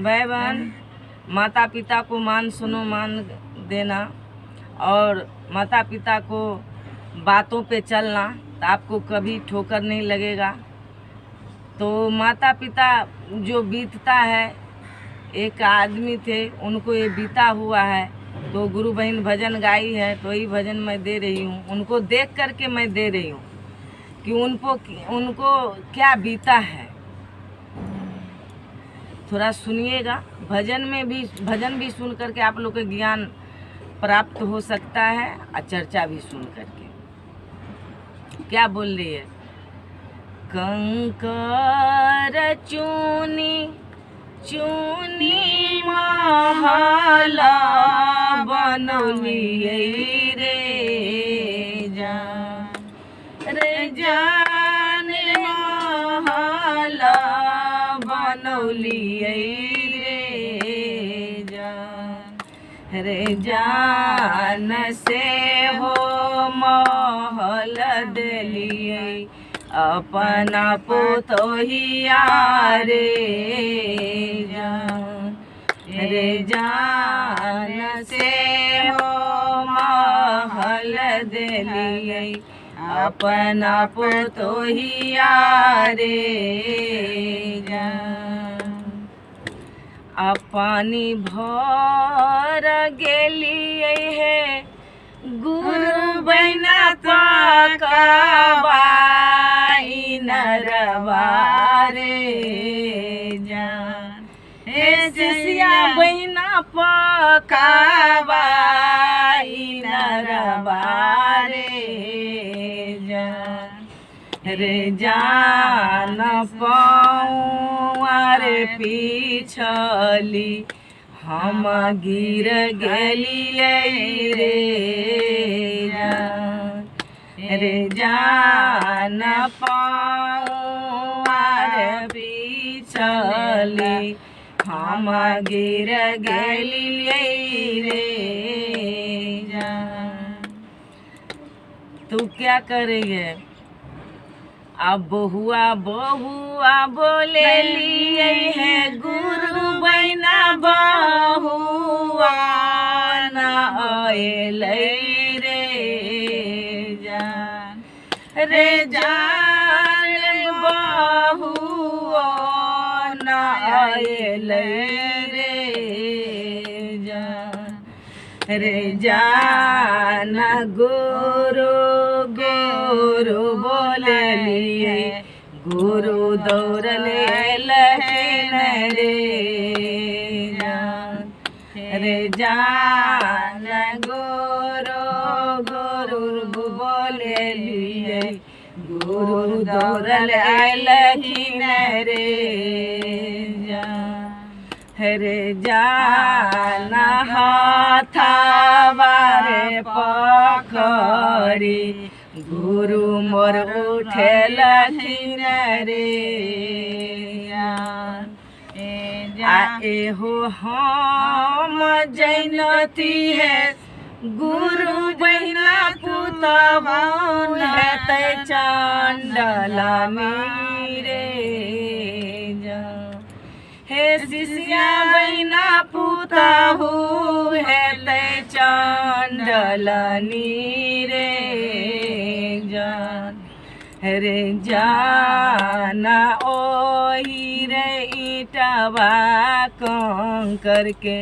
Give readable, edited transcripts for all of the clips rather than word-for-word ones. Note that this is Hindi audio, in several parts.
भाई बहन, माता पिता को मान सुनो, मान देना और माता पिता को बातों पे चलना तो आपको कभी ठोकर नहीं लगेगा। तो माता पिता जो बीतता है, एक आदमी थे उनको ये बीता हुआ है, तो गुरु बहन भजन गाई है तो यही भजन मैं दे रही हूँ। उनको देख करके मैं दे रही हूँ कि उनको क्या बीता है। थोड़ा सुनिएगा, भजन भी सुन करके आप लोग को ज्ञान प्राप्त हो सकता है और चर्चा भी सुन करके। क्या बोल रही है? कंकर चूनी चूनी महला बनौली रे जान महला बनौली रे जान से हो महल दिलिए अपना पोतोहिया रे जान से हो महल दिलिए अपना पोतोहिया रे पानी भर गेलिए है गुरु बहना पकाबाई नरवारे जान हे सिसिया बहना पकाबाई नरवारे जान पारे पिछली हम गिर गेली रे जान पारे पिछली हम गिर गेली रे तू क्या करेंगे? अब बहुआ बोले लिए है गुरु बहना बहुआ न आयल रे जान बहुआ न आयल रे जान गुरु बोले लिए गुरु दौड़ले लहन रे जान गुरु बोले लिए गुरु दौड़ले लहन रे जान हाथावारे पकड़ी गुरु मोर उठे लखिन रे एहो हम जैनती है गुरु बहना पुतवन है चांडला मेरे हे शिष्या बहना पुताहू है ते चांडलनी रे जाना ओही रे ईटवा कंकर के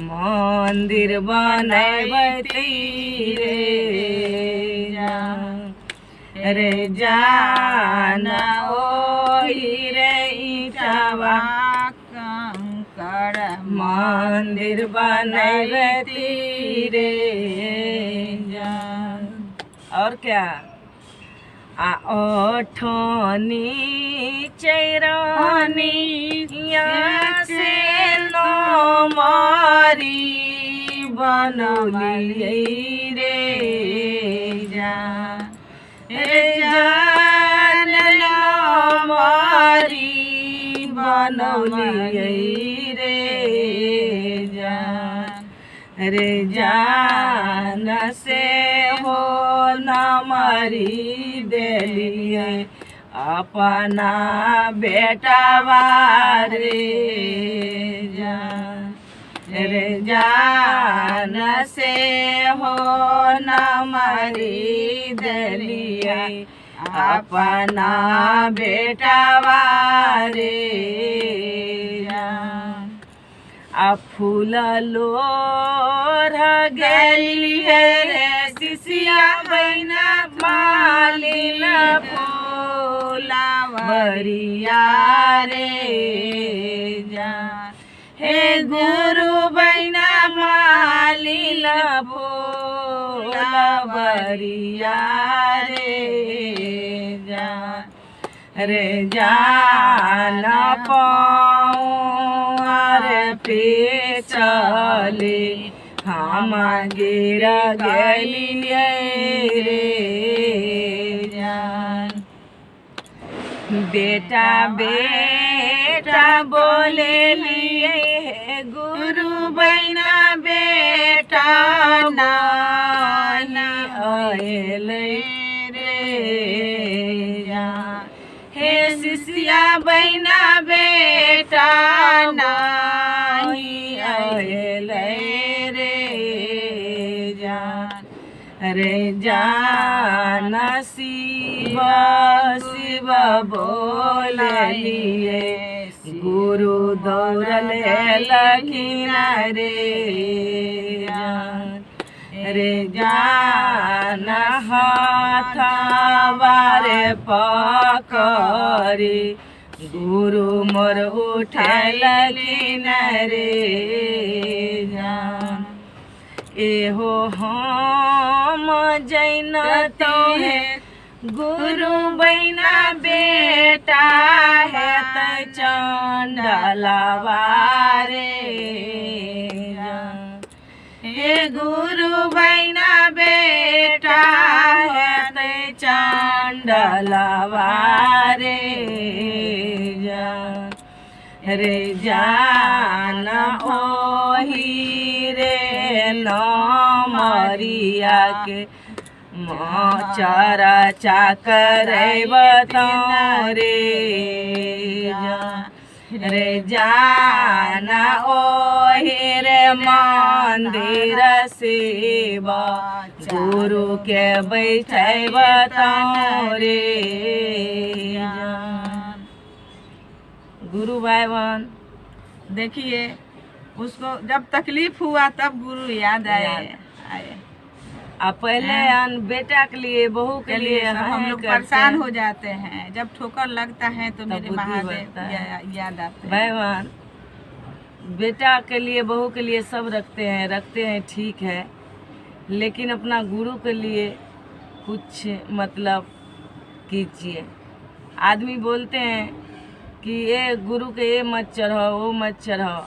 मंदिर बनैबती रे जाना ओही रे ईटवा मंदिर बनैबती रे और क्या? ओठनी चैरानी यहाँ से नो मारी बनौली रे जान नो मारी बनौली रे जान से हो न मरी देलिए अपना बेटा बारे रे जान से हो न मरी दलिए अपना बेटावा रे जान। आ फूल लोर गेली है रे सिसिया बहिना मालिन फूला बरिया रे जान। हे गुरु बहिना मालिन फूला बरिया रे जान। रे जान पाँव पे चले हम गिर गलिए रे जान। बेटा बेटा बोले लिए गुरु बहिना बेटा नानी आएले रे जान। हे शिष्या बहिना बेटा नानी आएले रे जान। रे जान शिव शिव बोलिए गुरु दौड़ल लखीन रे जान। रे जान हाथ बारे पकड़ी गुरु मोर उठल रे जान। एहो हम जैन तो है गुरु बहिना बेटा है त चंडलवा रे जान। हे गुरु बहिना बेटा है त चंडलवा रे जान। रे जान ओही रे न मरिया के चारा चाकर बताओ रे जान। रे जान ओही रे मंदिर सेवा गुरु के बैठे बताओ रे जान। गुरु भाई बहन देखिए, उसको जब तकलीफ हुआ तब गुरु याद आए। अब पहले बेटा के लिए बहू के लिए हम लोग परेशान हो जाते हैं। जब ठोकर लगता है तो मेरे महादेव याद आते हैं। भाई बहन बेटा के लिए बहू के लिए सब रखते हैं ठीक है, लेकिन अपना गुरु के लिए कुछ मतलब कीजिए। आदमी बोलते हैं कि ये गुरु के ये मत चढ़ाओ वो मत चढ़ाओ।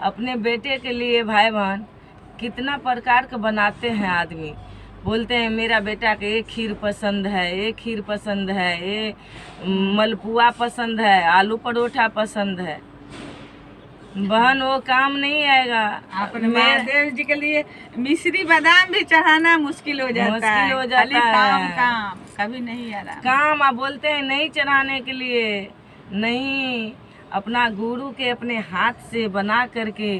अपने बेटे के लिए भाई बहन कितना प्रकार का बनाते हैं आदमी। बोलते हैं मेरा बेटा के ये खीर पसंद है, ये खीर पसंद है, ये मलपुआ पसंद है, आलू परोठा पसंद है। बहन वो काम नहीं आएगा। अपने महादेव जी के लिए मिश्री बादाम भी चढ़ाना मुश्किल हो जाता है। काम कभी नहीं आ रहा। काम आप बोलते हैं नहीं चढ़ाने के लिए, नहीं, अपना गुरु के अपने हाथ से बना करके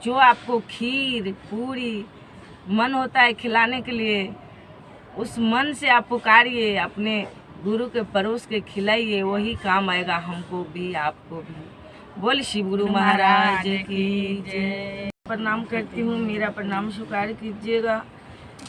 जो आपको खीर पूरी मन होता है खिलाने के लिए, उस मन से आप पुकारिए, अपने गुरु के परोस के खिलाइए, वही काम आएगा हमको भी आपको भी। बोल शिव गुरु महाराज की जय। प्रणाम करती हूँ, मेरा प्रणाम स्वीकार कीजिएगा।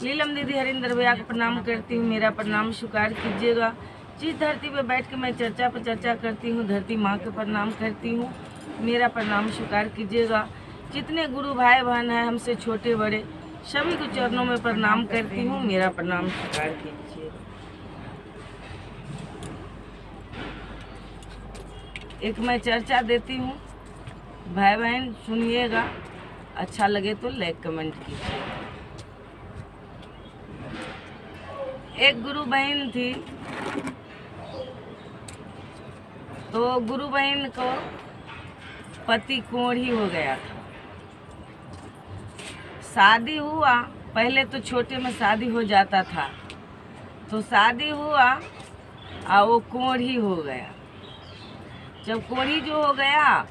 लीलम दीदी हरिंदर भैया को प्रणाम करती हूँ, मेरा प्रणाम स्वीकार कीजिएगा। जिस धरती पे बैठ के मैं चर्चा पर चर्चा करती हूँ, धरती माँ के प्रणाम करती हूँ, मेरा प्रणाम स्वीकार कीजिएगा। जितने गुरु भाई बहन हैं हमसे छोटे बड़े सभी को चरणों में प्रणाम करती हूँ, मेरा प्रणाम स्वीकार कीजिए। एक मैं चर्चा देती हूँ, भाई बहन सुनिएगा, अच्छा लगे तो लाइक कमेंट कीजिए। एक गुरु बहन थी, तो गुरु बहन को पति कोढ़ी हो गया था। शादी हुआ, पहले तो छोटे में शादी हो जाता था, तो शादी हुआ और वो कोढ़ी हो गया। जब कोढ़ी जो हो गया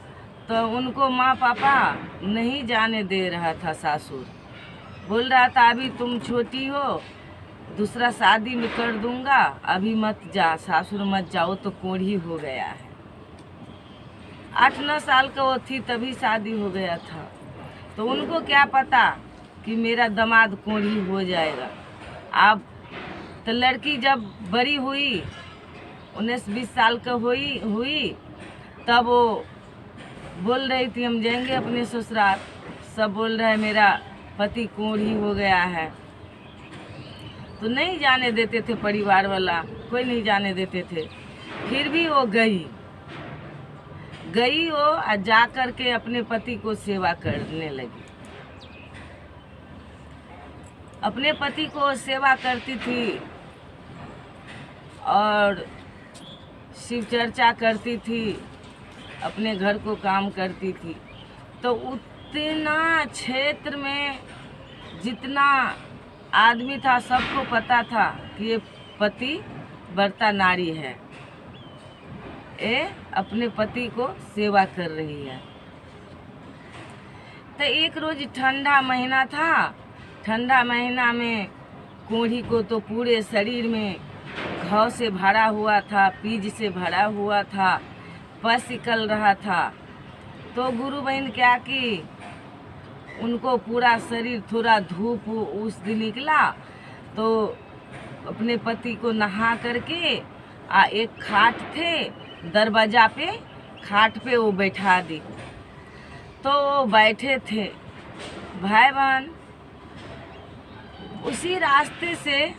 तो उनको माँ पापा नहीं जाने दे रहा था सासुर। बोल रहा था अभी तुम छोटी हो, दूसरा शादी में कर दूंगा, अभी मत जा, सासुर मत जाओ, तो कोढ़ी हो गया है। 8-9 साल का वो थी तभी शादी हो गया था। तो उनको क्या पता कि मेरा दामाद कोढ़ी हो जाएगा। अब तो लड़की जब बड़ी हुई, 19-20 साल का हुई तब वो बोल रही थी हम जाएंगे अपने ससुराल। सब बोल रहे हैं मेरा पति कोढ़ी हो गया है। तो नहीं जाने देते थे, परिवार वाला कोई नहीं जाने देते थे। फिर भी वो गई वो और जा कर के अपने पति को सेवा करने लगी। अपने पति को सेवा करती थी और शिव चर्चा करती थी, अपने घर को काम करती थी। तो उतना क्षेत्र में जितना आदमी था सबको पता था कि ये पति व्रता नारी है, ये अपने पति को सेवा कर रही है। तो एक रोज ठंडा महीना था। ठंडा महीना में कोढ़ी को तो पूरे शरीर में घाव से भरा हुआ था, पीज से भरा हुआ था, पस निकल रहा था। तो गुरु बहन क्या की, उनको पूरा शरीर थोड़ा धूप उस दिन निकला तो अपने पति को नहा करके एक खाट थे दरवाजा पे, खाट पे वो बैठा दी। तो वो बैठे थे भाई बहन। उसी रास्ते से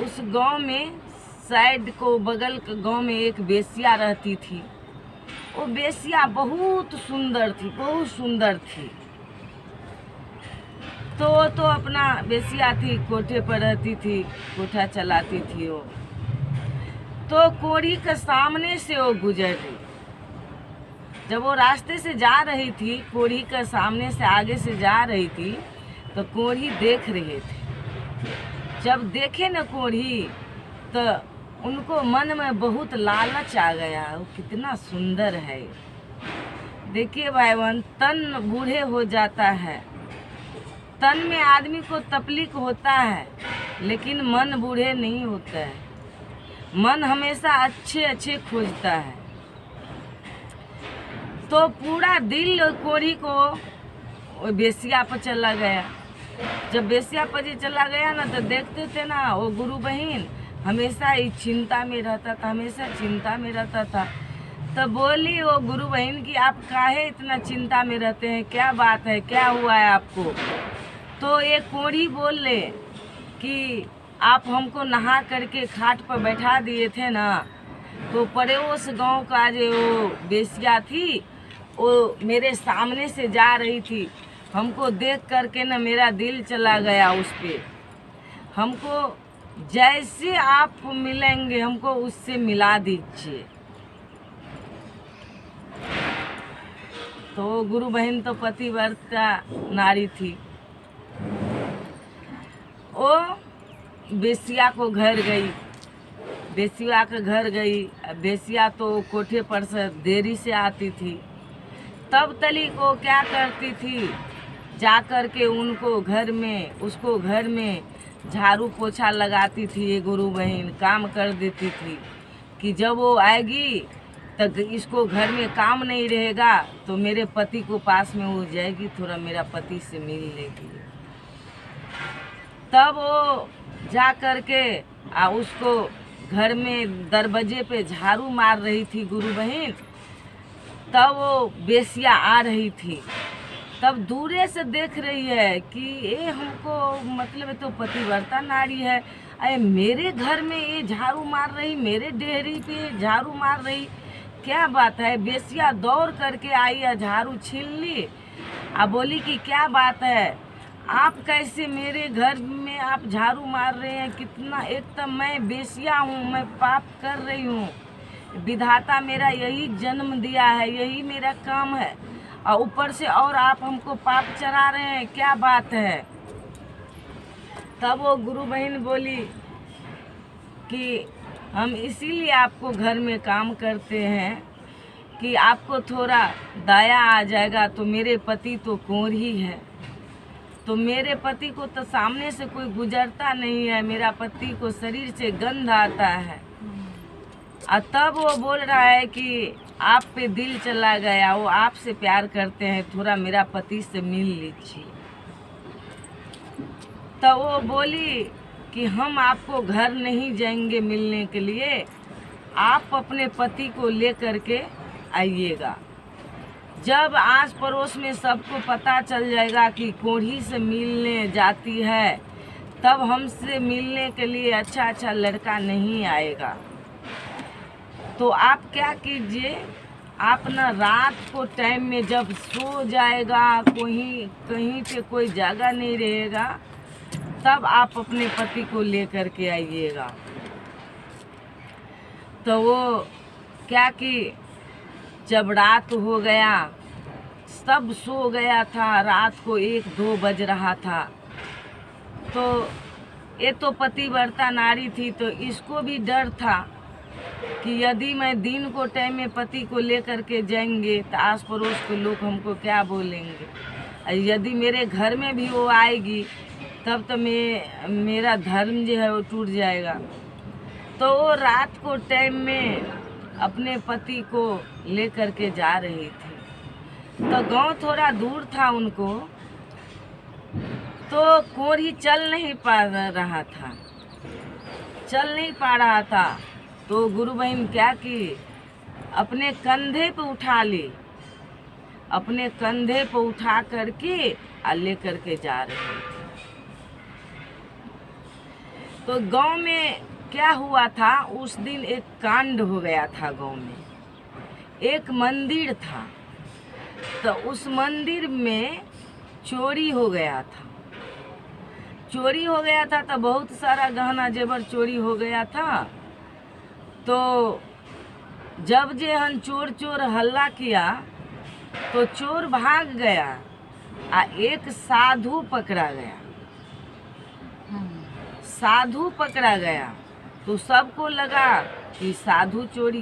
उस गांव में साइड को बगल के गांव में एक बेसिया रहती थी। वो बेसिया बहुत सुंदर थी, बहुत सुंदर थी। तो अपना बेसिया थी, कोठे पर रहती थी, कोठा चलाती थी वो। तो कोढ़ी के सामने से वो गुजर रही। जब वो रास्ते से जा रही थी, कोढ़ी के सामने से आगे से जा रही थी, तो कोढ़ी देख रहे थे। जब देखे न कोढ़ी तो उनको मन में बहुत लालच आ गया, वो कितना सुंदर है। देखिए भाई बहन, तन बूढ़े हो जाता है, तन में आदमी को तकलीफ होता है, लेकिन मन बूढ़े नहीं होता है। मन हमेशा अच्छे खोजता है। तो पूरा दिल कोढ़ी को बेसिया पर चला गया। जब बेसिया पर चला गया ना, तो देखते थे ना वो गुरु बहन हमेशा ही चिंता में रहता था, हमेशा चिंता में रहता था। तो बोली वो गुरु बहन कि आप काहे इतना चिंता में रहते हैं, क्या बात है, क्या हुआ है आपको? तो एक कोढ़ी बोल ले कि आप हमको नहा करके खाट पर बैठा दिए थे ना, तो पड़ोस गांव का जो बेसिया थी वो मेरे सामने से जा रही थी। हमको देख करके ना मेरा दिल चला गया उस पे। हमको जैसे आप मिलेंगे हमको उससे मिला दीजिए। तो गुरु बहन तो पतिव्रता नारी थी। वो बेसिया को घर गई, बेसिया के घर गई। बेसिया तो कोठे पर से देरी से आती थी। तब तली को क्या करती थी, जा कर के उसको घर में झाड़ू पोछा लगाती थी। ये गुरु बहन काम कर देती थी कि जब वो आएगी तब इसको घर में काम नहीं रहेगा तो मेरे पति को पास में हो जाएगी, थोड़ा मेरा पति से मिल लेगी। तब वो जा कर के उसको घर में दरवाजे पे झाड़ू मार रही थी गुरु बहन। तब वो बेसिया आ रही थी। तब दूरे से देख रही है कि ये हमको मतलब तो पतिव्रता नारी है, अरे मेरे घर में ये झाड़ू मार रही, मेरे डेहरी पे झाड़ू मार रही, क्या बात है? बेसिया दौड़ करके आई और झाड़ू छीन ली। बोली कि क्या बात है, आप कैसे मेरे घर में आप झाड़ू मार रहे हैं? कितना, एक तो मैं बेसिया हूँ, मैं पाप कर रही हूँ, विधाता मेरा यही जन्म दिया है, यही मेरा काम है, और ऊपर से और आप हमको पाप चढ़ा रहे हैं, क्या बात है? तब वो गुरु बहन बोली कि हम इसीलिए आपको घर में काम करते हैं कि आपको थोड़ा दया आ जाएगा, तो मेरे पति तो कुंवर ही है, तो मेरे पति को तो सामने से कोई गुजरता नहीं है, मेरा पति को शरीर से गंध आता है। और तब वो बोल रहा है कि आप पे दिल चला गया, वो आपसे प्यार करते हैं, थोड़ा मेरा पति से मिल लीजिए। तो वो बोली कि हम आपको घर नहीं जाएंगे मिलने के लिए, आप अपने पति को ले करके आइएगा। जब आस पड़ोस में सबको पता चल जाएगा कि कोढ़ी से मिलने जाती है, तब हमसे मिलने के लिए अच्छा अच्छा लड़का नहीं आएगा। तो आप क्या कीजिए, आप ना रात को टाइम में जब सो जाएगा, कहीं पे कोई जगह नहीं रहेगा, तब आप अपने पति को लेकर के आइएगा। तो वो क्या कि जब रात हो गया, सब सो गया था, रात को 1-2 बज रहा था, तो ये तो पतिव्रता नारी थी, तो इसको भी डर था कि यदि मैं दिन को टाइम में पति को लेकर के जाएंगे तो आस पड़ोस के लोग हमको क्या बोलेंगे, और यदि मेरे घर में भी वो आएगी तब तो मेरा धर्म जो है वो टूट जाएगा। तो वो रात को टाइम में अपने पति को लेकर के जा रही थी। तो गांव थोड़ा दूर था उनको, तो कोढ़ी चल नहीं पा रहा था, तो गुरु बहन क्या की, अपने कंधे पे उठा ली, अपने कंधे पे उठा करके और लेकर के जा रहे थे। तो गांव में क्या हुआ था, उस दिन एक कांड हो गया था। गांव में एक मंदिर था, तो उस मंदिर में चोरी हो गया था। तो बहुत सारा गहना जेवर चोरी हो गया था। तो जब जे हम चोर हल्ला किया तो चोर भाग गया, एक साधु पकड़ा गया। तो सबको लगा कि साधु चोरी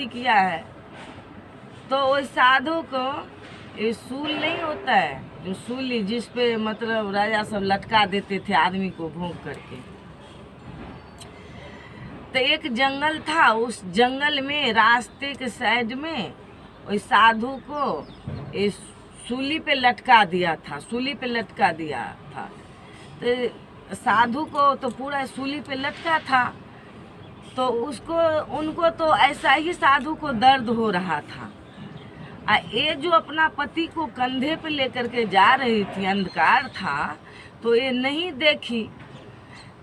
किया है, तो उस साधु को ये सूल नहीं होता है, जो सूली जिस पे मतलब राजा सब लटका देते थे आदमी को भोंक करके। तो एक जंगल था, उस जंगल में रास्ते के साइड में उस साधु को ये सूली पे लटका दिया था। तो साधु को तो पूरा सूली पे लटका था, तो उनको तो ऐसा ही साधु को दर्द हो रहा था। ये जो अपना पति को कंधे पे लेकर के जा रही थी, अंधकार था, तो ये नहीं देखी,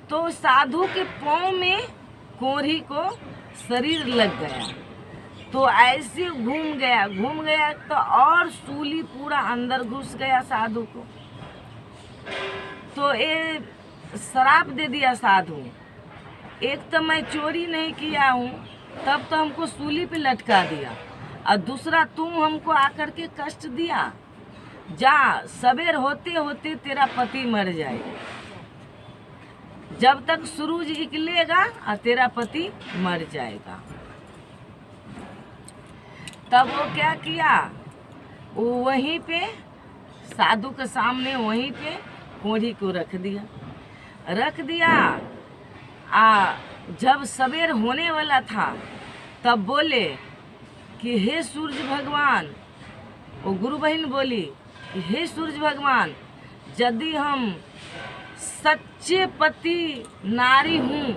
तो साधु के पाँव में कोढ़ी को शरीर लग गया। तो ऐसे घूम गया तो और सूली पूरा अंदर घुस गया साधु को। तो ये श्राप दे दिया साधु, एक तो मैं चोरी नहीं किया हूँ, तब तो हमको सूली पे लटका दिया, और दूसरा तुम हमको आकर के कष्ट दिया। जा, सवेर होते होते तेरा पति मर जाएगा, जब तक सूरज निकलेगा और तेरा पति मर जाएगा। तब वो क्या किया, वो वहीं पे साधु के सामने वहीं पे कोढ़ी को रख दिया। जब सवेर होने वाला था तब बोले कि हे सूरज भगवान, वो गुरु बहन बोली कि हे सूरज भगवान, यदि हम सच्चे पति नारी हूँ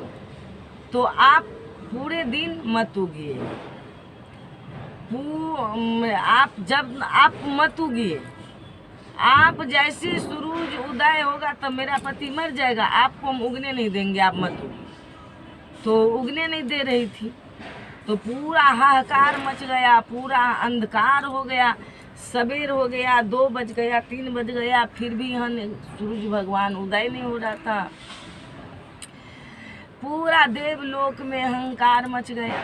तो आप पूरे दिन मत उगिए, आप मत उगिए। आप जैसे सूरज उदय होगा तो मेरा पति मर जाएगा, आपको हम उगने नहीं देंगे, आप मत उगिए। तो उगने नहीं दे रही थी, तो पूरा हाहाकार मच गया, पूरा अंधकार हो गया। सवेर हो गया, 2 बज गया, 3 बज गया, फिर भी यहाँ सूरज भगवान उदय नहीं हो रहा था। पूरा देवलोक में अहंकार मच गया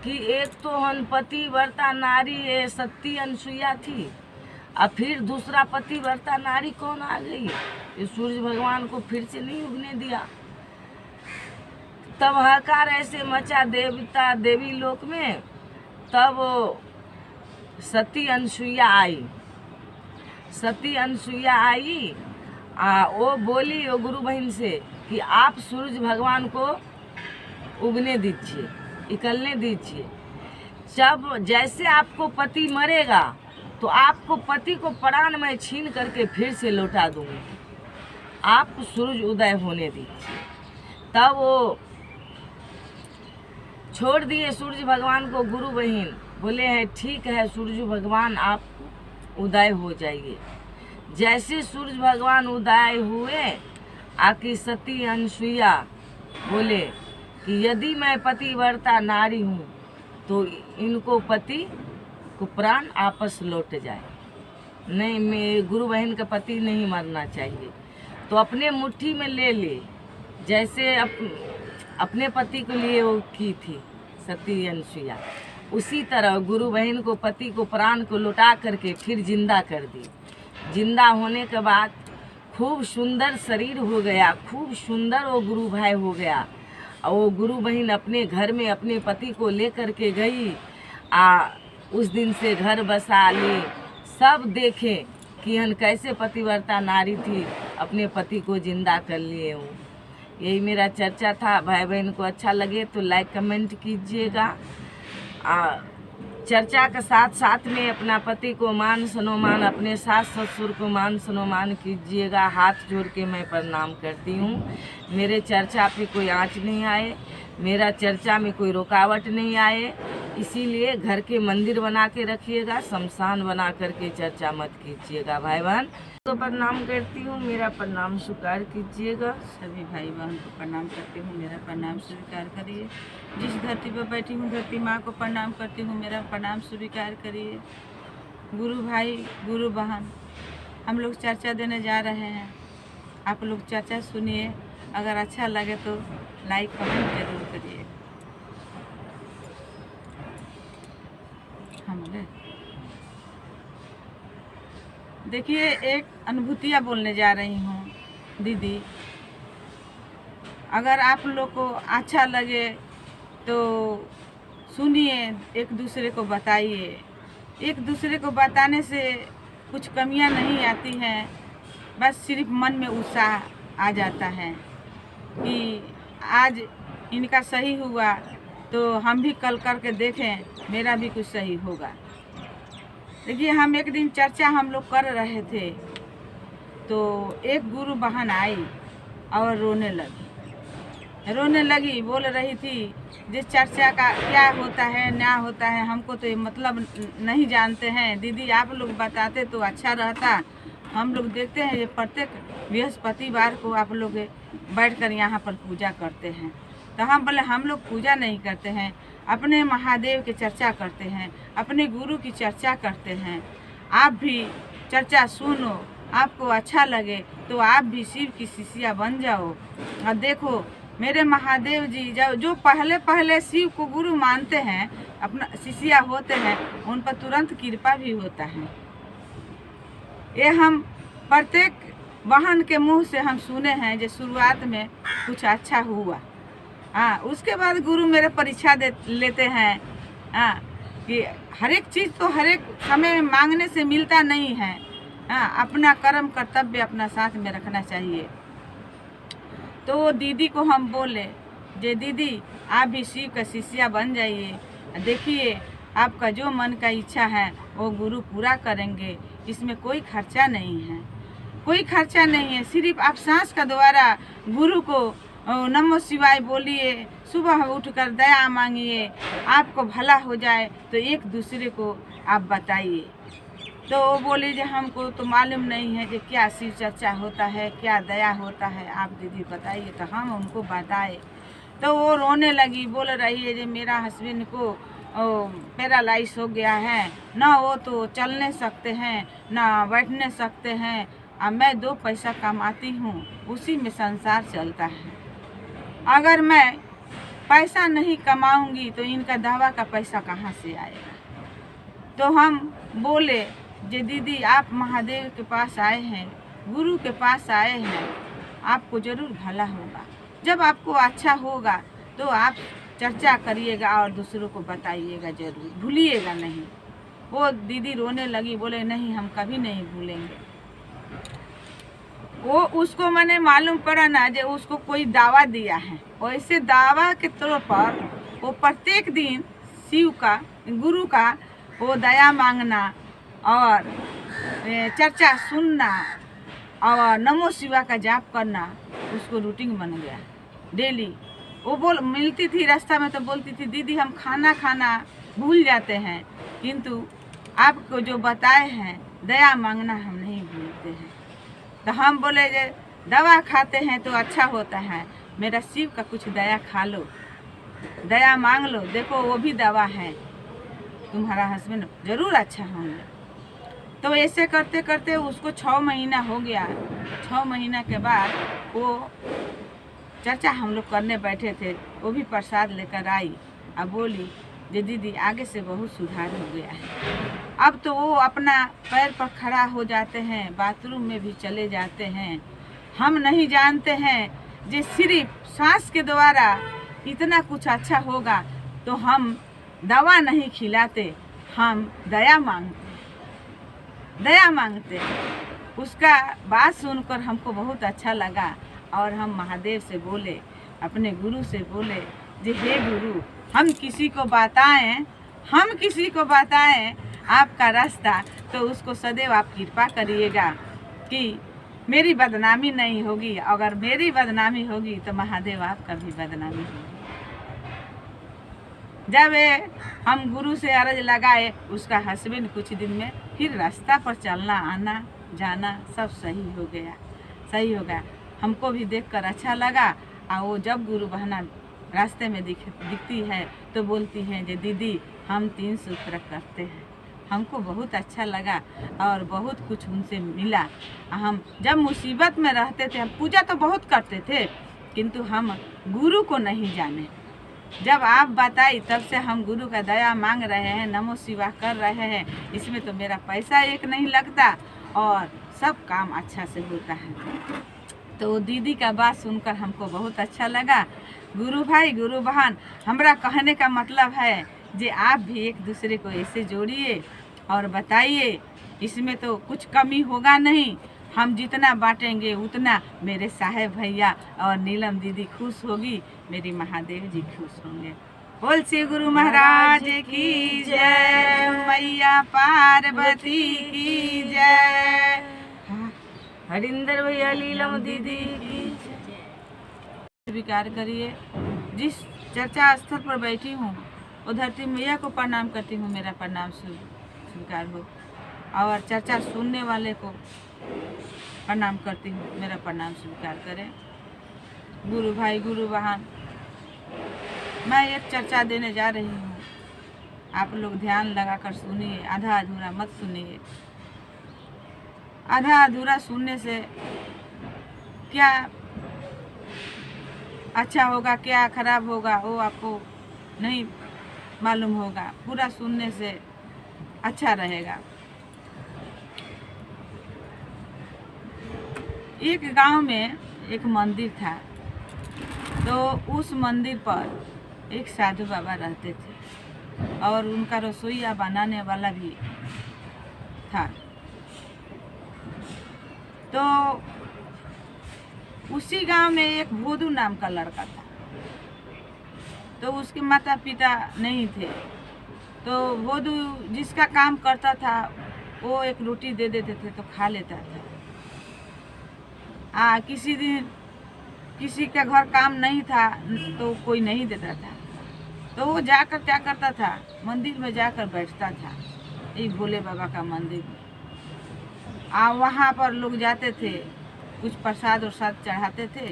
कि एक तो हम पतिव्रता नारी सती अनसुईया थी, और फिर दूसरा पतिव्रता नारी कौन आ गई, ये सूरज भगवान को फिर से नहीं उगने दिया। तब हाहाकार ऐसे मचा देवता देवी लोक में। तब सती अनसुईया आई। सती अनसुईया आई वो बोली वो गुरु बहन से कि आप सूरज भगवान को उगने दीजिए, निकलने दीजिए। जब जैसे आपको पति मरेगा तो आपको पति को प्राण में छीन करके फिर से लौटा दूंगी, आप सूरज उदय होने दीजिए। तब वो छोड़ दिए सूरज भगवान को। गुरु बहन बोले हैं ठीक है सूरज भगवान आप उदय हो जाइए। जैसे सूरज भगवान उदय हुए आकी सती अनसुईया बोले कि यदि मैं पतिव्रता नारी हूँ तो इनको पति को प्राण आपस लौट जाए। नहीं, मैं गुरु बहन का पति नहीं मरना चाहिए। तो अपने मुट्ठी में ले ले, जैसे अपने पति के लिए वो की थी सती अनसुईया, उसी तरह गुरु बहन को पति को प्राण को लौटा करके फिर जिंदा कर दी। जिंदा होने के बाद खूब सुंदर शरीर हो गया, खूब सुंदर वो गुरु भाई हो गया। और वो गुरु बहन अपने घर में अपने पति को लेकर के गई। उस दिन से घर बसा ली। सब देखे कि हन कैसे पतिव्रता नारी थी, अपने पति को जिंदा कर लिए वो। यही मेरा चर्चा था। भाई बहन को अच्छा लगे तो लाइक कमेंट कीजिएगा। चर्चा के साथ साथ में अपना पति को मान सम्मान, अपने सास ससुर को मान सम्मान कीजिएगा। हाथ जोड़ के मैं प्रणाम करती हूँ। मेरे चर्चा पे कोई आँच नहीं आए, मेरा चर्चा में कोई रुकावट नहीं आए, इसीलिए घर के मंदिर बना के रखिएगा, शमशान बना करके चर्चा मत कीजिएगा। भाई बहन तो प्रणाम करती हूँ, मेरा प्रणाम स्वीकार कीजिएगा। सभी भाई बहन को प्रणाम करती हूँ, मेरा प्रणाम स्वीकार करिए। जिस धरती पर बैठी हूँ धरती माँ को प्रणाम करती हूँ, मेरा प्रणाम स्वीकार करिए। गुरु भाई गुरु बहन हम लोग चर्चा देने जा रहे हैं, आप लोग चर्चा सुनिए। अगर अच्छा लगे तो लाइक कमेंट जरूर करिए। देखिए एक अनुभूतियाँ बोलने जा रही हूँ दीदी। अगर आप लोग को अच्छा लगे तो सुनिए, एक दूसरे को बताइए। एक दूसरे को बताने से कुछ कमियां नहीं आती हैं, बस सिर्फ मन में उत्साह आ जाता है कि आज इनका सही हुआ तो हम भी कल करके देखें मेरा भी कुछ सही होगा। देखिए हम एक दिन चर्चा हम लोग कर रहे थे तो एक गुरु बहन आई और रोने लगी, बोल रही थी जिस चर्चा का क्या होता है क्या होता है हमको तो ये मतलब नहीं जानते हैं। दीदी आप लोग बताते तो अच्छा रहता। हम लोग देखते हैं ये प्रत्येक बृहस्पतिवार को आप लोग बैठकर यहाँ पर पूजा करते हैं। तो हम बोले हम लोग पूजा नहीं करते हैं, अपने महादेव की चर्चा करते हैं, अपने गुरु की चर्चा करते हैं। आप भी चर्चा सुनो, आपको अच्छा लगे तो आप भी शिव की शिष्या बन जाओ। और देखो मेरे महादेव जी जो पहले शिव को गुरु मानते हैं, अपना शिष्या होते हैं, उन पर तुरंत कृपा भी होता है। ये हम प्रत्येक बहन के मुंह से हम सुने हैं जो शुरुआत में कुछ अच्छा हुआ, उसके बाद गुरु मेरे परीक्षा लेते हैं कि हर एक चीज़ तो हर एक समय मांगने से मिलता नहीं है। अपना कर्म कर्तव्य अपना साथ में रखना चाहिए। तो दीदी को हम बोले जे दीदी आप भी शिव का शिष्या बन जाइए। देखिए आपका जो मन का इच्छा है वो गुरु पूरा करेंगे, इसमें कोई खर्चा नहीं है, कोई खर्चा नहीं है। सिर्फ आप सांस का द्वारा गुरु को नमो शिवाय बोलिए, सुबह उठकर दया मांगिए, आपको भला हो जाए तो एक दूसरे को आप बताइए। तो वो बोली जो हमको तो मालूम नहीं है कि क्या शिव चर्चा होता है, क्या दया होता है, आप दीदी बताइए। तो हम उनको बताए तो वो रोने लगी, बोल रही है जो मेरा हस्बैंड को पैरालाइज हो गया है, ना वो तो चल नहीं सकते हैं ना बैठ नहीं सकते हैं, अब मैं 2 पैसा कमाती हूँ उसी में संसार चलता है। अगर मैं पैसा नहीं कमाऊंगी तो इनका दवा का पैसा कहाँ से आएगा। तो हम बोले जे दीदी आप महादेव के पास आए हैं, गुरु के पास आए हैं, आपको ज़रूर भला होगा। जब आपको अच्छा होगा तो आप चर्चा करिएगा और दूसरों को बताइएगा जरूर, भूलिएगा नहीं। वो दीदी रोने लगी, बोले नहीं हम कभी नहीं भूलेंगे। वो उसको मैंने मालूम पड़ा ना जो उसको कोई दावा दिया है, वैसे दावा के तौर पर वो प्रत्येक दिन शिव का, गुरु का वो दया मांगना और चर्चा सुनना और नमो शिवा का जाप करना उसको रूटीन बन गया डेली। वो मिलती थी रास्ता में तो बोलती थी दीदी हम खाना भूल जाते हैं, किंतु आपको जो बताए हैं दया मांगना हम नहीं भूलते हैं। तो हम बोले जे दवा खाते हैं तो अच्छा होता है, मेरा शिव का कुछ दया खा लो, दया मांग लो, देखो वो भी दवा है, तुम्हारा हस्बैंड जरूर अच्छा होंगे। तो ऐसे करते करते उसको 6 महीना हो गया। 6 महीना के बाद वो चर्चा हम लोग करने बैठे थे, वो भी प्रसाद लेकर आई। अब बोली जे दीदी आगे से बहुत सुधार हो गया है, अब तो वो अपना पैर पर खड़ा हो जाते हैं, बाथरूम में भी चले जाते हैं। हम नहीं जानते हैं जे सिर्फ सांस के द्वारा इतना कुछ अच्छा होगा, तो हम दवा नहीं खिलाते, हम दया मांगते। उसका बात सुनकर हमको बहुत अच्छा लगा और हम महादेव से बोले, अपने गुरु से बोले जे हे गुरु हम किसी को बताएं आपका रास्ता, तो उसको सदैव आप कृपा करिएगा कि मेरी बदनामी नहीं होगी। अगर मेरी बदनामी होगी तो महादेव आपका भी बदनामी होगी। जब हम गुरु से अर्ज लगाए, उसका हस्बैंड कुछ दिन में फिर रास्ता पर चलना आना जाना सब सही हो गया। हमको भी देखकर अच्छा लगा। और वो जब गुरु बहना रास्ते में दिखती है तो बोलती हैं जे दीदी हम 3 सूत्र करते हैं। हमको बहुत अच्छा लगा और बहुत कुछ उनसे मिला। हम जब मुसीबत में रहते थे, हम पूजा तो बहुत करते थे, किंतु हम गुरु को नहीं जाने। जब आप बताई तब से हम गुरु का दया मांग रहे हैं, नमो शिवा कर रहे हैं। इसमें तो मेरा पैसा एक नहीं लगता और सब काम अच्छा से होता है। तो दीदी का बात सुनकर हमको बहुत अच्छा लगा। गुरु भाई गुरु बहन, हमरा कहने का मतलब है जे आप भी एक दूसरे को ऐसे जोड़िए और बताइए, इसमें तो कुछ कमी होगा नहीं। हम जितना बांटेंगे उतना मेरे साहेब भैया और नीलम दीदी खुश होगी, मेरी महादेव जी खुश होंगे। बोल श्री गुरु महाराज की जय, मैया पार्वती की जय, हरिंदर भैया नीलम दीदी की स्वीकार करिए। जिस चर्चा स्थल पर बैठी हूँ वो धरती मैया को प्रणाम करती हूँ, मेरा प्रणाम स्वीकार हो। और चर्चा सुनने वाले को प्रणाम करती हूँ, मेरा प्रणाम स्वीकार करें। गुरु भाई गुरु बहन, मैं एक चर्चा देने जा रही हूँ, आप लोग ध्यान लगाकर सुनिए, आधा अधूरा मत सुनिए। आधा अधूरा सुनने से क्या अच्छा होगा क्या खराब होगा वो आपको नहीं मालूम होगा, पूरा सुनने से अच्छा रहेगा। एक गांव में एक मंदिर था, तो उस मंदिर पर एक साधु बाबा रहते थे और उनका रसोईया बनाने वाला भी था। तो उसी गांव में एक भोदू नाम का लड़का था। तो उसके माता पिता नहीं थे, तो भोदू जिसका काम करता था वो एक रोटी दे देते थे तो खा लेता था। किसी दिन किसी का घर काम नहीं था तो कोई नहीं देता था, तो वो जाकर क्या करता था, मंदिर में जाकर बैठता था, ये भोले बाबा का मंदिर में। वहाँ पर लोग जाते थे, कुछ प्रसाद और साथ चढ़ाते थे,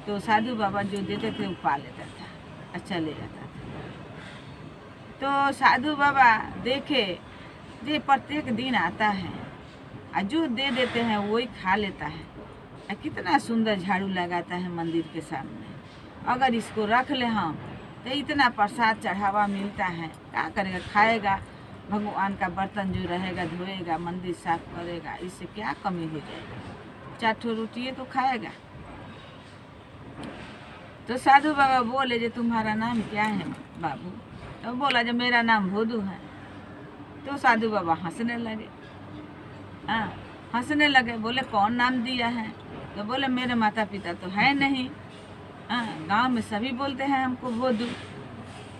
तो साधु बाबा जो देते थे वो पा लेता था और चले जाता था। तो साधु बाबा देखे ये प्रत्येक दिन आता है और जो दे देते हैं वही खा लेता है, कितना सुंदर झाड़ू लगाता है मंदिर के सामने, अगर इसको रख ले हम तो इतना प्रसाद चढ़ावा मिलता है, क्या करेगा, खाएगा, भगवान का बर्तन जो रहेगा धोएगा, मंदिर साफ करेगा, इससे क्या कमी हो जाएगा, 4 ठो रोटियाँ तो खाएगा। तो साधु बाबा बोले जो तुम्हारा नाम क्या है बाबू? तो बोला जो मेरा नाम भोदू है। तो साधु बाबा हंसने लगे। हाँ, हंसने लगे। बोले कौन नाम दिया है? तो बोले मेरे माता पिता तो है नहीं। हाँ, गांव में सभी बोलते हैं हमको भोदू।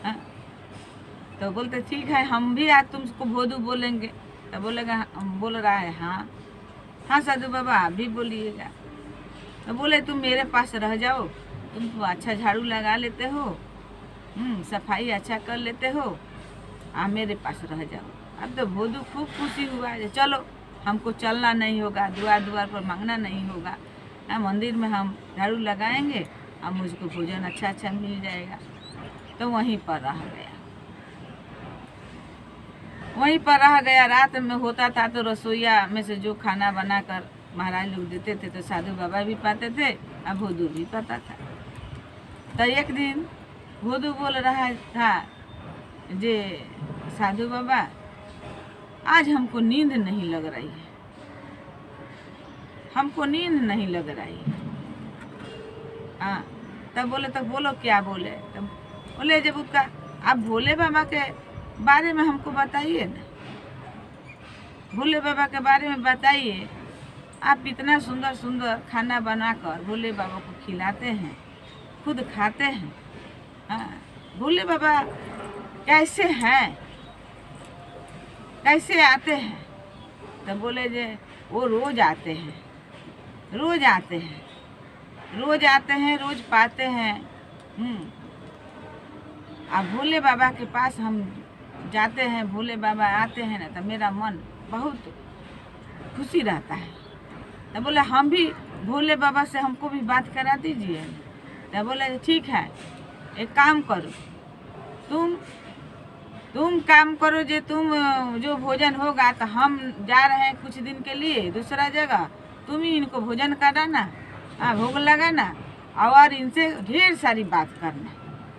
हाँ, तो बोलते ठीक है हम भी आज तुमको भोदू बोलेंगे। तो बोलेगा बोल रहा है हाँ हाँ साधु बाबा आप भी बोलिएगा। तो बोले तुम मेरे पास रह जाओ, तुम तो अच्छा झाड़ू लगा लेते हो, सफाई अच्छा कर लेते हो, आप मेरे पास रह जाओ। अब तो भोदू खूब खुशी हुआ है, चलो हमको चलना नहीं होगा, द्वार द्वार पर मांगना नहीं होगा, मंदिर में हम झाड़ू लगाएंगे और मुझको भोजन अच्छा अच्छा मिल जाएगा। तो वहीं पर रह गया। वहीं पर रह गया। रात में होता था तो रसोईया में से जो खाना बनाकर महाराज लोग देते थे तो साधु बाबा भी पाते थे और भोदू भी पाता था। तो एक दिन भोदू बोल रहा था जे साधु बाबा आज हमको नींद नहीं लग रही है, हमको नींद नहीं लग रही है। हाँ, तब बोले तो बोलो क्या बोले? तब बोले जब उसका आप भोले बाबा के बारे में हमको बताइए ना, भोले बाबा के बारे में बताइए। आप इतना सुंदर सुंदर खाना बनाकर भोले बाबा को खिलाते हैं, खुद खाते हैं। हाँ, भोले बाबा कैसे हैं, कैसे आते हैं? तो बोले जे वो रोज आते हैं, रोज आते हैं, रोज आते हैं, रोज पाते हैं। अब भोले बाबा के पास हम जाते हैं, भोले बाबा आते हैं ना तो मेरा मन बहुत खुशी रहता है। तो बोले हम भी भोले बाबा से हमको भी बात करा दीजिए। तो बोले ठीक है, एक काम करो, तुम काम करो जे तुम जो भोजन होगा तो हम जा रहे हैं कुछ दिन के लिए दूसरा जगह, तुम ही इनको भोजन कराना, भोग लगाना और इनसे ढेर सारी बात करना।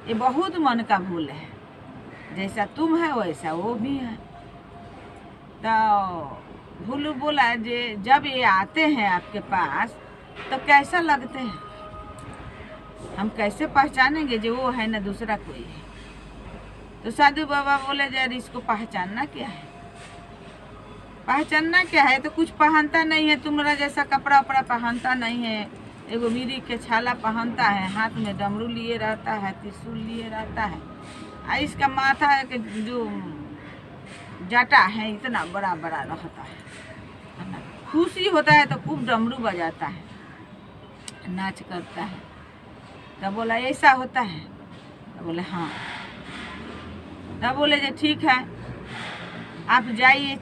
ये बहुत मन का भूल है, जैसा तुम है वैसा वो भी है। तो भोलू बोला जे जब ये आते हैं आपके पास तो कैसा लगते हैं, हम कैसे पहचानेंगे जो वो है ना दूसरा कोई है? तो साधु बाबा बोले यार इसको पहचानना क्या है, पहचानना क्या है? तो कुछ पहनता नहीं है, तुम्हारा जैसा कपड़ा वपड़ा पहनता नहीं है, एगो मिरी के छाला पहनता है, हाथ में डमरू लिए रहता है, त्रिशूल लिए रहता है, और इसका माथा के जो जाटा है इतना बड़ा बड़ा रहता है ना। खुशी होता है तो खूब डमरू बजाता है, नाच करता है। तब बोला ऐसा होता है? तो बोले हाँ। तब बोले जो ठीक है आप जाइए,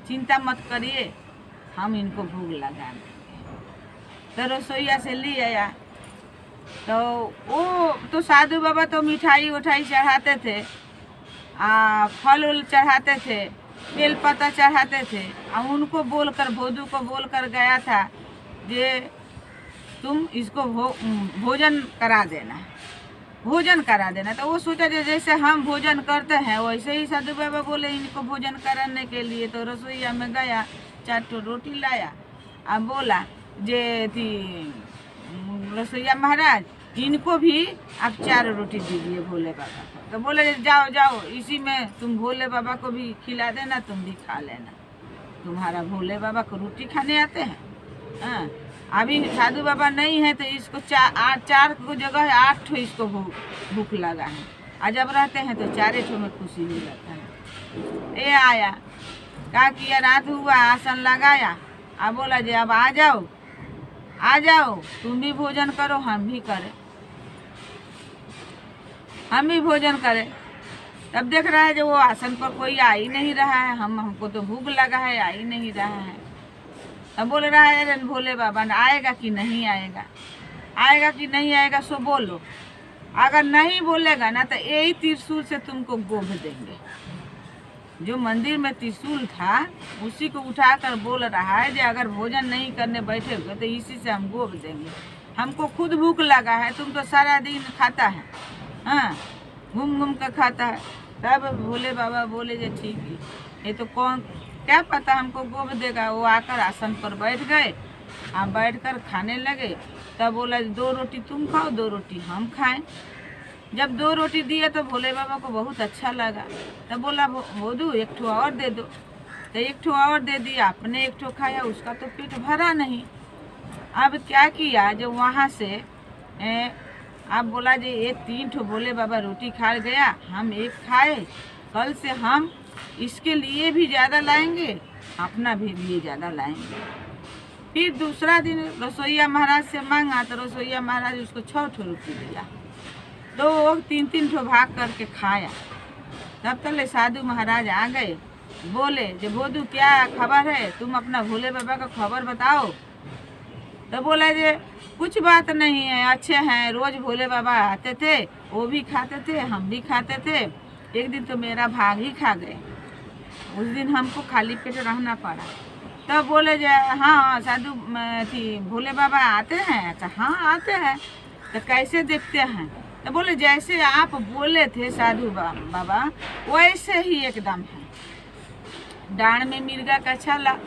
चिंता मत करिए, हम इनको भोग लगा देंगे। तो रसोईया से ले आया। तो वो तो साधु बाबा तो मिठाई उठाई चढ़ाते थे, फल उल चढ़ाते थे, बेल पत्ता चढ़ाते थे, और उनको बोलकर भोदू को बोलकर गया था जे तुम इसको भोजन करा देना, भोजन करा देना। तो वो सोचा जैसे हम भोजन करते हैं वैसे ही साधु बाबा बोले इनको भोजन कराने के लिए। तो रसोईया में गया, 4 रोटी लाया, अब बोला जे थी रसोईया महाराज इनको भी आप 4 रोटी दीजिए भोले बाबा को। तो बोले जाओ जाओ इसी में तुम भोले बाबा को भी खिला देना, तुम भी खा लेना, तुम्हारा भोले बाबा को रोटी खाने आते हैं। हाँ, अभी साधु बाबा नहीं है तो इसको 4 को जगह 8 इसको भूख लगा है, और जब रहते हैं तो 4 में खुशी हो जाता है। ये आया, कहा कि रात हुआ, आसन लगाया, अब बोला जे अब आ जाओ आ जाओ, तुम भी भोजन करो, हम भी करें, हम भी भोजन करें। तब देख रहा है जो वो आसन पर कोई आ ही नहीं रहा है, हमको तो भूख लगा है, आ ही नहीं रहा है। तब बोल रहा है अरे भोले बाबा आएगा कि नहीं आएगा, आएगा कि नहीं आएगा सो बोलो, अगर नहीं बोलेगा ना तो यही त्रिशूल से तुमको गोभ देंगे। जो मंदिर में त्रिशूल था उसी को उठाकर बोल रहा है कि अगर भोजन नहीं करने बैठेगे तो इसी से हम गोभ देंगे, हमको खुद भूख लगा है, तुम तो सारा दिन खाता है, हाँ घूम घूम कर खाता है। तब भोले बाबा बोले जे ठीक है, ये तो कौन क्या पता हमको गोभ देगा। वो आकर आसन पर बैठ गए आप बैठकर खाने लगे। तब बोला 2 रोटी तुम खाओ 2 रोटी हम खाएं। जब 2 रोटी दिए तो भोले बाबा को बहुत अच्छा लगा। तब बोला भोदू 1 ठो और दे दो। तो 1 ठो और दे दिया। अपने 1 ठो खाया, उसका तो पेट भरा नहीं। अब क्या किया, जो वहाँ से अब बोला जी ये 3 ठो भोले बाबा रोटी खा गया, हम 1 खाए। कल से हम इसके लिए भी ज़्यादा लाएंगे, अपना भी लिए ज़्यादा लाएंगे। फिर दूसरा दिन रसोईया महाराज से मांगा तो रसोईया महाराज उसको 6 ठो रोटी दिया। तो वो 3-3 ठो भाग करके खाया। तब तक साधु महाराज आ गए। बोले जो भोदू क्या खबर है, तुम अपना भोले बाबा का खबर बताओ। तो बोला जे कुछ बात नहीं है, अच्छे हैं, रोज भोले बाबा आते थे, वो भी खाते थे हम भी खाते थे। एक दिन तो मेरा भाग ही खा गए, उस दिन हमको खाली पेट रहना पड़ा। तब बोले जे हाँ साधु थी भोले बाबा आते हैं। तो हाँ आते हैं। तो कैसे देखते हैं? तो बोले जैसे आप बोले थे साधु बाबा वैसे ही एकदम है। डांड में मिर्गा का छाला,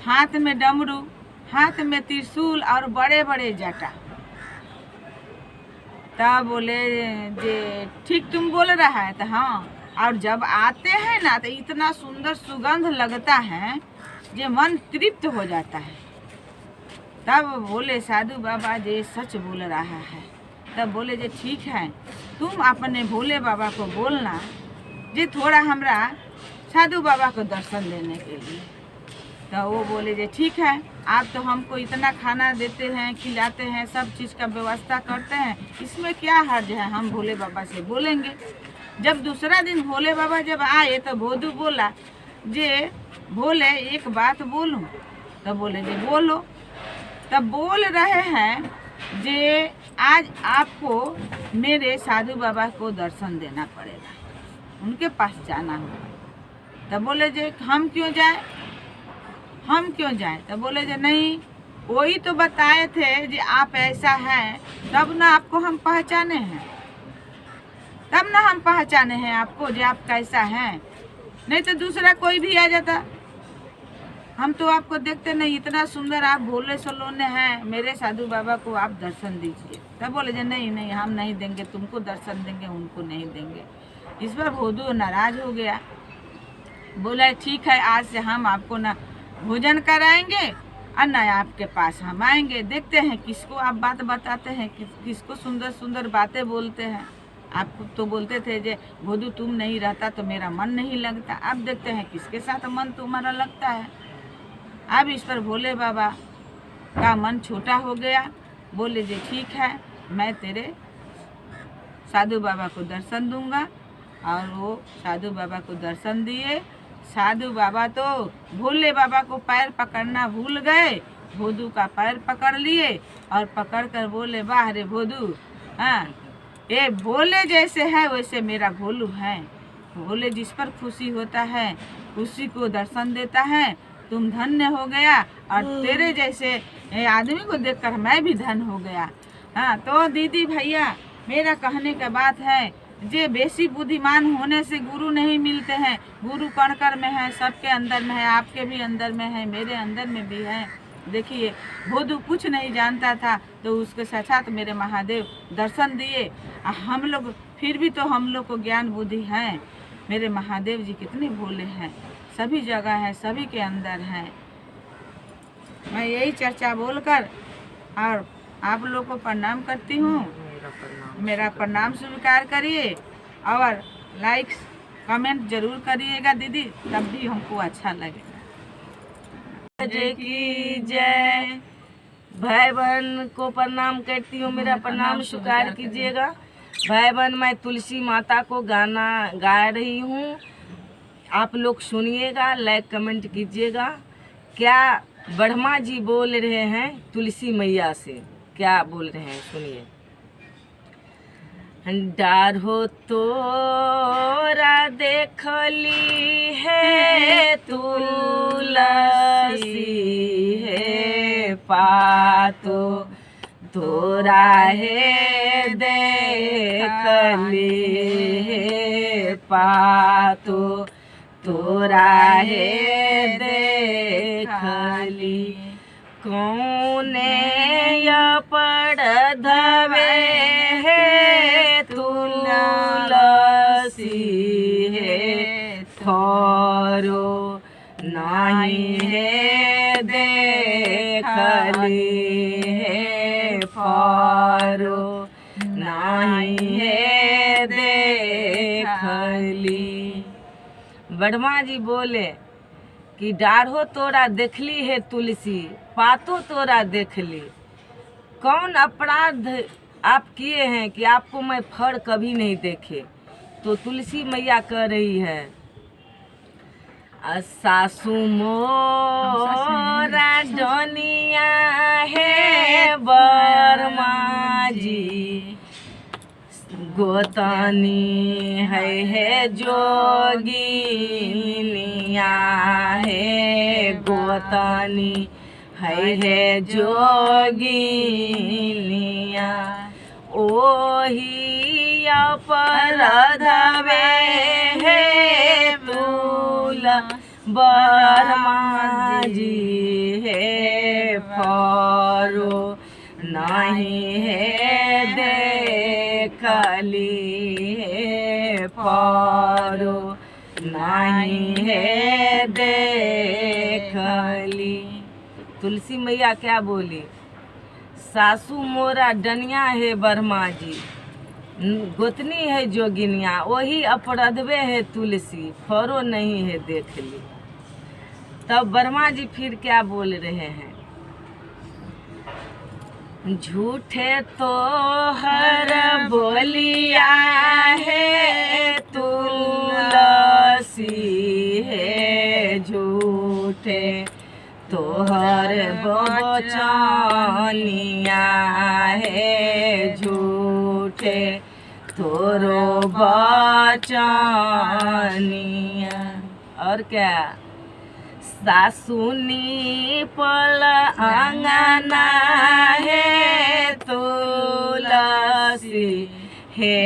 हाथ में डमरू, हाथ में त्रिशूल और बड़े बड़े जटा। तब बोले जे ठीक तुम बोल रहा है। तो हाँ, और जब आते हैं ना तो इतना सुंदर सुगंध लगता है जो मन तृप्त हो जाता है। तब बोले साधु बाबा जे सच बोल रहा है। तब बोले जे ठीक है, तुम अपने भोले बाबा को बोलना जे थोड़ा हमरा साधु बाबा को दर्शन देने के लिए। तो वो बोले जे ठीक है, आप तो हमको इतना खाना देते हैं, खिलाते हैं, सब चीज़ का व्यवस्था करते हैं, इसमें क्या हर्ज है, हम भोले बाबा से बोलेंगे। जब दूसरा दिन भोले बाबा जब आए तो भोदू बोला जे भोले एक बात बोलूं। तो बोले जे बोलो। तब बोल रहे हैं जे आज आपको मेरे साधु बाबा को दर्शन देना पड़ेगा, उनके पास जाना होगा। तब बोले जे हम क्यों जाए, हम क्यों जाए? तब बोले जे नहीं, वही तो बताए थे जे आप ऐसा हैं, तब ना आपको हम पहचाने हैं, तब ना हम पहचाने हैं आपको जे आप कैसा हैं। नहीं तो दूसरा कोई भी आ जाता, हम तो आपको देखते नहीं, इतना सुंदर आप भोले सलोने हैं, मेरे साधु बाबा को आप दर्शन दीजिए। तब बोले जे नहीं नहीं हम नहीं देंगे, तुमको दर्शन देंगे, उनको नहीं देंगे। इस पर भोदू नाराज हो गया। बोला ठीक है, आज से हम आपको ना भोजन कराएंगे और ना आपके पास हम आएंगे। देखते हैं किसको आप बात बताते हैं, किसको सुंदर सुंदर बातें बोलते हैं। आप तो बोलते थे जे भोदू तुम नहीं रहता तो मेरा मन नहीं लगता, अब देखते हैं किसके साथ मन तुम्हारा लगता है। अब इस पर भोले बाबा का मन छोटा हो गया। बोले जे ठीक है, मैं तेरे साधु बाबा को दर्शन दूंगा। और वो साधु बाबा को दर्शन दिए। साधु बाबा तो भोले बाबा को पैर पकड़ना भूल गए, भोदू का पैर पकड़ लिए और पकड़ कर बोले वाह रे भोदू, हाँ ये भोले जैसे है वैसे मेरा भोलू है। भोले जिस पर खुशी होता है उसी को दर्शन देता है। तुम धन्य हो गया और तेरे जैसे आदमी को देखकर मैं भी धन्य हो गया। हाँ तो दीदी भैया, मेरा कहने का बात है जे बेसी बुद्धिमान होने से गुरु नहीं मिलते हैं। गुरु कण कण में है, सबके अंदर में है, आपके भी अंदर में है, मेरे अंदर में भी है। देखिए भोदू कुछ नहीं जानता था तो उसके साथ मेरे महादेव दर्शन दिए। हम लोग फिर भी तो हम लोग को ज्ञान बुद्धि है। मेरे महादेव जी कितने भोले हैं, सभी जगह है, सभी के अंदर है। मैं यही चर्चा बोलकर और आप लोग को प्रणाम करती हूँ। मेरा प्रणाम स्वीकार करिए और लाइक कमेंट जरूर करिएगा दीदी, तब भी हमको अच्छा लगेगा। जय की जय। भाई बहन को प्रणाम करती हूँ, मेरा प्रणाम स्वीकार कीजिएगा। भाई बहन, मैं तुलसी माता को गाना गा रही हूँ, आप लोग सुनिएगा, लाइक कमेंट कीजिएगा। क्या ब्रह्मा जी बोल रहे हैं तुलसी मैया से, क्या बोल रहे हैं सुनिए। डाढ़ो तोरा देखली है तुलसी है पातो तोरा है देखली है पातो तोरा है देखली। कौने अपराधवे है तुलसी है थोरो नाही है देखली है फारो नाही है देखली। बड़मा जी बोले कि डाढ़ो तोरा देखली है तुलसी, पातो तोरा देखली। कौन अपराध आप किए हैं कि आपको मैं फर कभी नहीं देखे? तो तुलसी मैया कह रही है, सासू मोरा डोनिया है बरमा जी, गोतनी है जोगिनिया है गोतनी है जोगिनिया। ओही अपराधवे है तुला बरमा जी है फरो नहीं है देखली है फरो नहीं है देखली। तुलसी मैया क्या बोली? सासू मोरा डनिया है बरमा जी, गोतनी है जोगिनिया, वही अपराधवे है तुलसी, फरो नहीं है देखली। तब बरमा जी फिर क्या बोल रहे हैं? झूठे तो हर बोलिया है तुलसी है झूठे तोहर बचनिया है झूठे तोरो बचनिया। और क्या? सासुनी पल अंगना है तुलसी है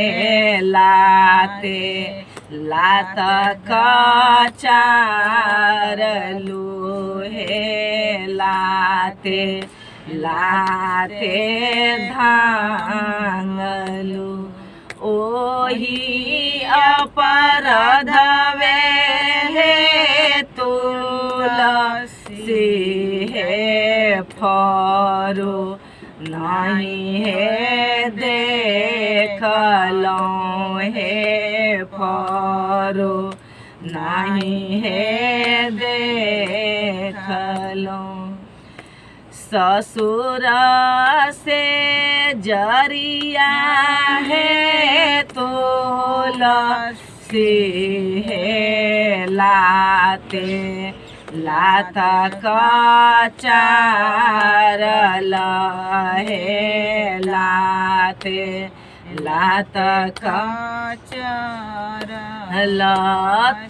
लाते लात कचारलू है लाते लाते धांगलू। ओही अपराधवे है तुलसी है फरो नहीं है देखलो है फरो नहीं है देखलो। ससुर से जरिया है तुलसी है लाते लाता कचारल है लाते लाता कचारल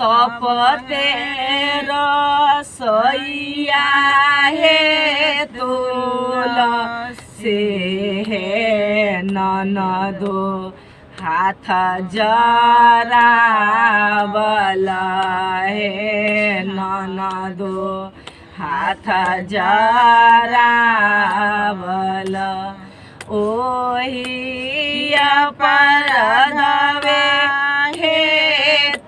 तपते रसोइया है तुलसी है ननदो हाथ जरावल है ननदो हाथ जरावल। ओही अपराधवे है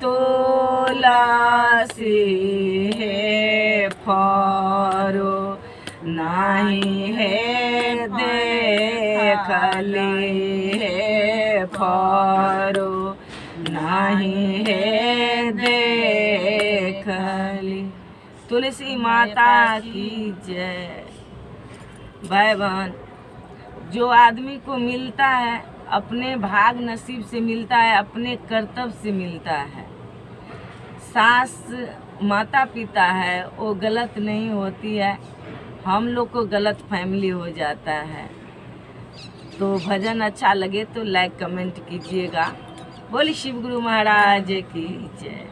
तुलसी है फरो नहीं है देखली है फरो नहीं है देखली। तुलसी माता की जय। भाई बहन, जो आदमी को मिलता है अपने भाग नसीब से मिलता है, अपने कर्तव्य से मिलता है। सास माता पिता है वो गलत नहीं होती है, हम लोग को गलत फैमिली हो जाता है। तो भजन अच्छा लगे तो लाइक कमेंट कीजिएगा। बोली शिव गुरु महाराज की जय।